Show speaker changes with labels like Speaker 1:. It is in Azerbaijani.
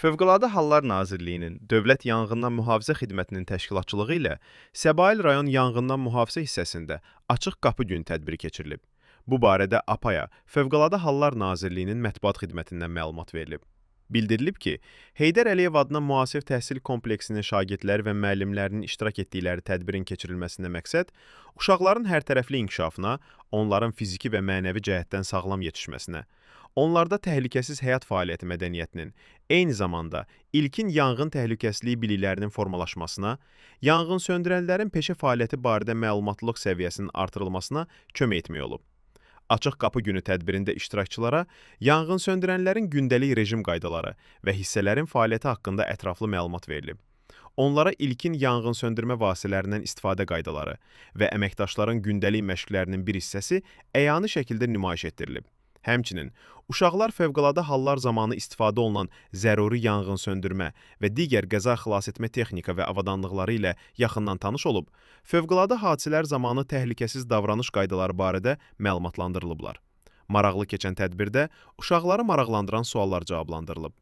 Speaker 1: Fövqəladə Hallar Nazirliyinin Dövlət Yanğından Mühafizə Xidmətinin təşkilatçılığı ilə Səbail rayon yanğından mühafizə hissəsində açıq qapı günü tədbiri keçirilib. Bu barədə APAya Fövqəladə Hallar Nazirliyinin mətbuat xidmətindən məlumat verilib. Bildirilib ki, Heydər Əliyev adına müasir təhsil kompleksinin şagirdləri və müəllimlərinin iştirak etdikləri tədbirin keçirilməsində məqsəd uşaqların hərtərəfli inkişafına, onların fiziki və mənəvi cəhətdən sağlam yetişməsinə, onlarda təhlükəsiz həyat fəaliyyəti mədəniyyətinin, eyni zamanda ilkin yanğın təhlükəsizliyi biliklərinin formalaşmasına, yanğın söndürənlərin peşə fəaliyyəti barədə məlumatlılıq səviyyəsinin artırılmasına kömək etmək olub. Açıq qapı günü tədbirində iştirakçılara yanğın söndürənlərin gündəlik rejim qaydaları və hissələrin fəaliyyəti haqqında ətraflı məlumat verilib. Onlara ilkin yanğın söndürmə vasitələrindən istifadə qaydaları və əməkdaşların gündəlik məşqlərinin bir hissəsi əyani şəkildə nümayiş etdirilib. Həmçinin, uşaqlar fövqəladə hallar zamanı istifadə olunan zəruri yanğın söndürmə və digər qəza xilasetmə texnika və avadanlıqları ilə yaxından tanış olub, fövqəladə hadisələr zamanı təhlükəsiz davranış qaydaları barədə məlumatlandırılıblar. Maraqlı keçən tədbirdə uşaqları maraqlandıran suallar cavablandırılıb.